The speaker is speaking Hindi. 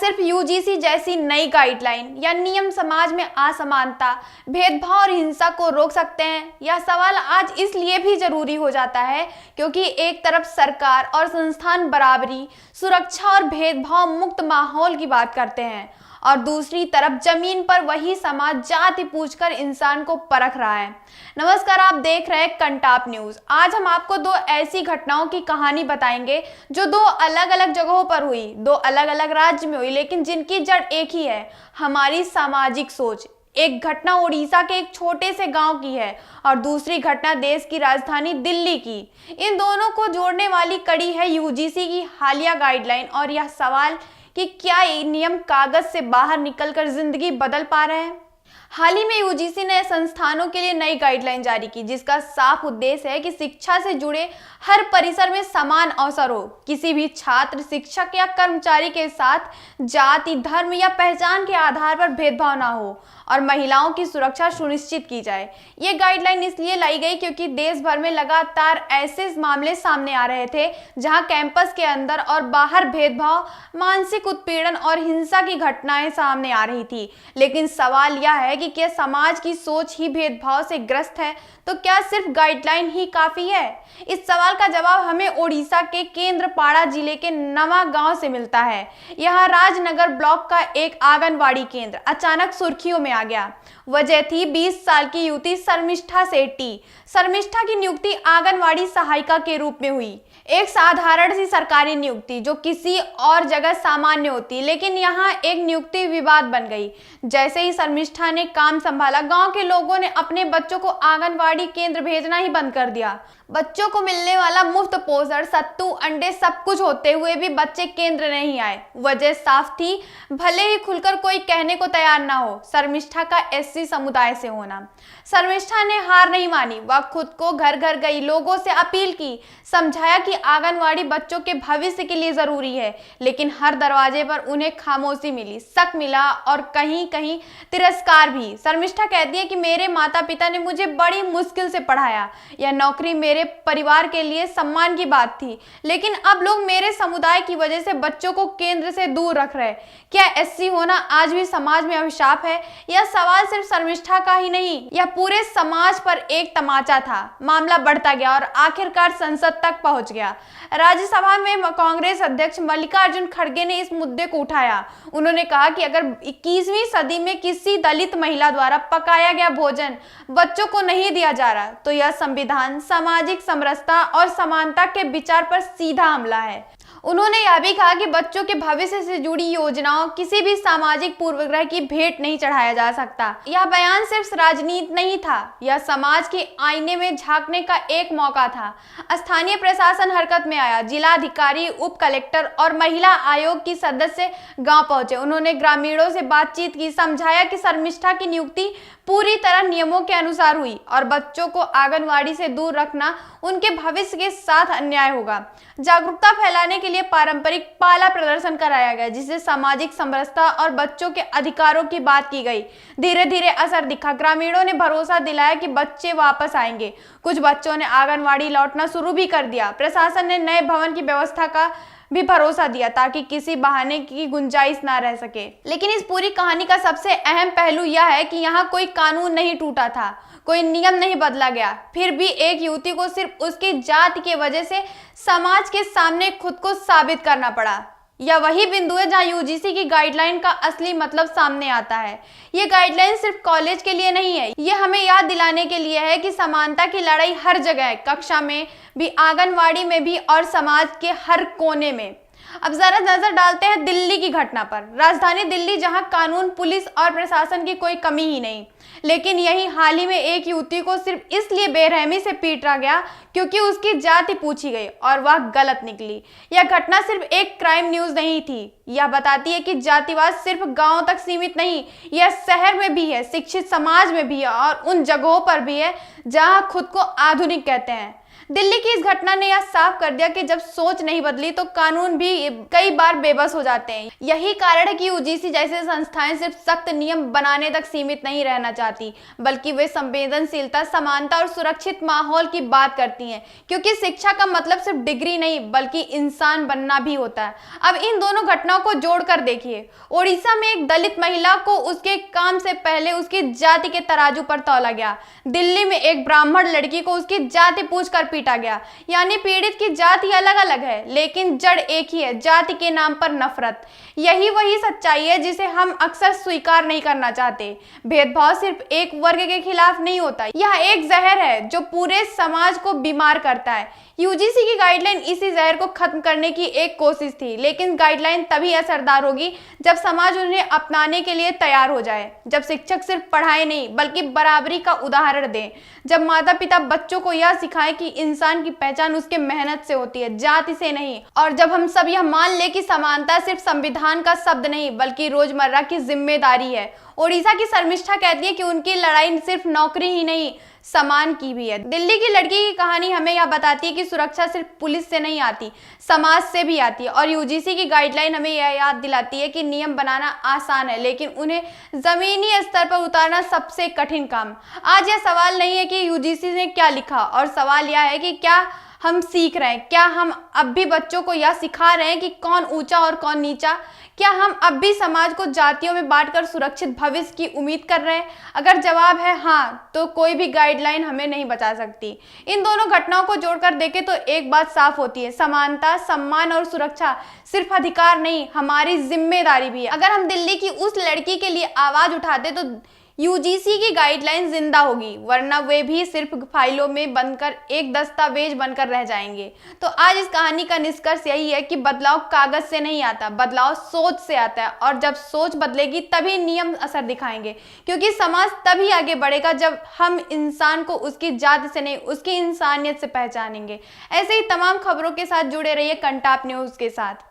सिर्फ यूजीसी जैसी नई गाइडलाइन या नियम समाज में असमानता, भेदभाव और हिंसा को रोक सकते हैं? यह सवाल आज इसलिए भी जरूरी हो जाता है क्योंकि एक तरफ सरकार और संस्थान बराबरी, सुरक्षा और भेदभाव मुक्त माहौल की बात करते हैं और दूसरी तरफ जमीन पर वही समाज जाति पूछकर इंसान को परख रहा है। नमस्कार, आप देख रहे हैं कंटाप न्यूज। आज हम आपको दो ऐसी घटनाओं की कहानी बताएंगे जो दो अलग अलग जगहों पर हुई, दो अलग अलग राज्य में हुई, लेकिन जिनकी जड़ एक ही है, हमारी सामाजिक सोच। एक घटना उड़ीसा के एक छोटे से गांव की है और दूसरी घटना देश की राजधानी दिल्ली की। इन दोनों को जोड़ने वाली कड़ी है यूजीसी की हालिया गाइडलाइन और यह सवाल कि क्या ये नियम कागज से बाहर निकलकर जिंदगी बदल पा रहे हैं। हाल ही में यूजीसी ने संस्थानों के लिए नई गाइडलाइन जारी की जिसका साफ उद्देश्य है कि शिक्षा से जुड़े हर परिसर में समान अवसर हो। किसी भी छात्र, शिक्षक या कर्मचारी के साथ जाति, धर्म या पहचान के आधार पर भेदभाव ना हो और महिलाओं की सुरक्षा सुनिश्चित की जाए। ये गाइडलाइन इसलिए लाई गई क्योंकि देश भर में लगातार ऐसे मामले सामने आ रहे थे जहां कैंपस के अंदर और बाहर भेदभाव, मानसिक उत्पीड़न और हिंसा की घटनाएं सामने आ रही थी। लेकिन सवाल यह है कि क्या समाज की सोच ही भेदभाव से ग्रस्त है, तो क्या सिर्फ गाइडलाइन ही काफी है? इस सवाल का जवाब हमें ओडिशा के केंद्रपाड़ा जिले के नवा गांव से मिलता है। यहाँ राजनगर ब्लॉक का एक आंगनवाड़ी केंद्र अचानक सुर्खियों में आ गया। वजह थी 20 साल की युवती शर्मिष्ठा सेठी। शर्मिष्ठा की नियुक्ति आंगनवाड़ी सहायिका के रूप में हुई। एक साधारण सी सरकारी नियुक्ति जो किसी और जगह सामान्य होती, लेकिन यहाँ एक नियुक्ति विवाद बन गई। जैसे ही शर्मिष्ठा ने काम संभाला, गांव के लोगों ने अपने बच्चों को आंगनवाड़ी केंद्र भेजना ही बंद कर दिया। बच्चों को मिलने वाला मुफ्त पोषण, सत्तू, अंडे सब कुछ होते हुए भी बच्चे केंद्र नहीं आए। वजह साफ थी, भले ही खुलकर कोई कहने को तैयार ना हो, शर्मिष्ठा का एससी समुदाय से होना। शर्मिष्ठा ने हार नहीं मानी, वह खुद को घर घर गई, लोगों से अपील की, समझाया कि आंगनवाड़ी बच्चों के भविष्य के लिए जरूरी है। लेकिन हर दरवाजे पर उन्हें खामोशी मिली, शक मिला और कहीं कहीं तिरस्कार भी। शर्मिष्ठा कहती है कि मेरे माता पिता ने मुझे बड़ी मुश्किल से पढ़ाया, यह नौकरी मेरे परिवार के लिए सम्मान की बात थी, लेकिन अब लोग मेरे समुदाय की वजह से बच्चों को केंद्र से दूर रख रहे। क्या एससी होना आज भी समाज में अभिशाप है? यह सवाल सिर्फ शर्मिष्ठा का ही नहीं, यह पूरे समाज पर एक तमाचा था। मामला बढ़ता गया और आखिरकार संसद तक पहुंच गया। राज्यसभा में कांग्रेस अध्यक्ष मल्लिकार्जुन खड़गे ने इस मुद्दे को उठाया। उन्होंने कहा कि अगर 21वीं सदी में किसी दलित महिला द्वारा पकाया गया भोजन बच्चों को नहीं दिया जा रहा, तो यह संविधान, सामाजिक समरसता और समानता के विचार पर सीधा हमला है। उन्होंने यह भी कहा कि बच्चों के भविष्य से जुड़ी योजनाओं किसी भी सामाजिक पूर्वग्रह की भेंट नहीं चढ़ाया जा सकता। यह बयान सिर्फ राजनीति नहीं था, यह समाज के आईने में झांकने का एक मौका था। स्थानीय प्रशासन हरकत में आया। जिलाधिकारी, उप कलेक्टर और महिला आयोग की सदस्य गांव पहुंचे। उन्होंने ग्रामीणों से बातचीत की, समझाया कि शर्मिष्ठा की नियुक्ति पूरी तरह नियमों के अनुसार हुई और बच्चों को आंगनवाड़ी से दूर रखना उनके भविष्य के साथ अन्याय होगा। जागरूकता फैलाने के लिए पारंपरिक पाला प्रदर्शन कराया गया जिससे सामाजिक समरसता और बच्चों के अधिकारों की बात की गई। धीरे धीरे असर दिखा। ग्रामीणों ने भरोसा दिलाया कि बच्चे वापस आएंगे। कुछ बच्चों ने आंगनवाड़ी लौटना शुरू भी कर दिया। प्रशासन ने नए भवन की व्यवस्था का भी भरोसा दिया ताकि किसी बहाने की गुंजाइश ना रह सके। लेकिन इस पूरी कहानी का सबसे अहम पहलू यह है कि यहाँ कोई कानून नहीं टूटा था, कोई नियम नहीं बदला गया। फिर भी एक युवती को सिर्फ उसकी जाति की वजह से समाज के सामने खुद को साबित करना पड़ा। यह वही बिंदु है जहां यूजीसी की गाइडलाइन का असली मतलब सामने आता है। ये गाइडलाइन सिर्फ कॉलेज के लिए नहीं है, ये हमें याद दिलाने के लिए है कि समानता की लड़ाई हर जगह है, कक्षा में भी, आंगनवाड़ी में भी और समाज के हर कोने में। अब जरा नजर डालते हैं दिल्ली की घटना पर। राजधानी दिल्ली जहां कानून, पुलिस और प्रशासन की कोई कमी ही नहीं, लेकिन यही हाल ही में एक युवती को सिर्फ इसलिए बेरहमी से पीटा गया क्योंकि उसकी जाति पूछी गई और वह गलत निकली। यह घटना सिर्फ एक क्राइम न्यूज नहीं थी, यह बताती है कि जातिवाद सिर्फ गांव तक सीमित नहीं, यह शहर में भी है, शिक्षित समाज में भी है और उन जगहों पर भी है जहां खुद को आधुनिक कहते हैं। दिल्ली की इस घटना ने यह साफ कर दिया कि जब सोच नहीं बदली तो कानून भी कई बार बेबस हो जाते हैं। यही कारण है कि यूजीसी जैसे संस्थाएं सिर्फ सख्त नियम बनाने तक सीमित नहीं रहना चाहती, बल्कि वे संवेदनशीलता, समानता और सुरक्षित माहौल की बात करती हैं, क्योंकि शिक्षा का मतलब सिर्फ डिग्री नहीं बल्कि इंसान बनना भी होता है। अब इन दोनों घटनाओं को जोड़कर देखिए। ओडिशा में एक दलित महिला को उसके काम से पहले उसकी जाति के तराजू पर तौला गया। दिल्ली में एक ब्राह्मण लड़की को उसकी जाति पूछकर पीटा गया। यानी पीड़ित की जाति अलग अलग है लेकिन जड़ एक ही है, जाति के नाम पर नफरत। यही वही सच्चाई है जिसे हम अक्सर स्वीकार नहीं करना चाहते। भेदभाव सिर्फ एक वर्ग के खिलाफ नहीं होता, यह एक जहर है जो पूरे समाज को बीमार करता है। यूजीसी की गाइडलाइन इसी जहर को खत्म करने की एक कोशिश थी, लेकिन गाइडलाइन तभी असरदार होगी जब समाज उन्हें अपनाने के लिए तैयार हो जाए, जब शिक्षक सिर्फ पढ़ाए नहीं बल्कि बराबरी का उदाहरण दें, जब माता पिता बच्चों को यह सिखाएं कि इंसान की पहचान उसके मेहनत से होती है, जाति से नहीं, और जब हम सब यह मान ले कि समानता सिर्फ संविधान का शब्द नहीं बल्कि रोजमर्रा की जिम्मेदारी है। ओडिशा की शर्मिष्ठा कहती है कि उनकी लड़ाई सिर्फ नौकरी ही नहीं, सम्मान की भी है। दिल्ली की लड़की की कहानी हमें यह बताती है कि सुरक्षा सिर्फ पुलिस से नहीं आती, समाज से भी आती है। और यूजीसी की गाइडलाइन हमें यह याद दिलाती है कि नियम बनाना आसान है लेकिन उन्हें जमीनी स्तर पर उतारना सबसे कठिन काम। आज यह सवाल नहीं है कि यूजीसी ने क्या लिखा, और सवाल यह है कि क्या हम सीख रहे हैं, क्या हम अब भी बच्चों को यह सिखा रहे हैं कि कौन ऊंचा और कौन नीचा, क्या हम अब भी समाज को जातियों में बांटकर सुरक्षित भविष्य की उम्मीद कर रहे हैं। अगर जवाब है हाँ, तो कोई भी गाइडलाइन हमें नहीं बचा सकती। इन दोनों घटनाओं को जोड़कर देखें तो एक बात साफ होती है, समानता, सम्मान और सुरक्षा सिर्फ अधिकार नहीं, हमारी जिम्मेदारी भी है। अगर हम दिल्ली की उस लड़की के लिए आवाज उठाते तो यूजीसी की गाइडलाइन जिंदा होगी, वरना वे भी सिर्फ फाइलों में बनकर एक दस्तावेज बनकर रह जाएंगे। तो आज इस कहानी का निष्कर्ष यही है कि बदलाव कागज से नहीं आता, बदलाव सोच से आता है, और जब सोच बदलेगी तभी नियम असर दिखाएंगे, क्योंकि समाज तभी आगे बढ़ेगा जब हम इंसान को उसकी जाति से नहीं उसकी इंसानियत से पहचानेंगे। ऐसे ही तमाम खबरों के साथ जुड़े रहिए कंटाप न्यूज के साथ।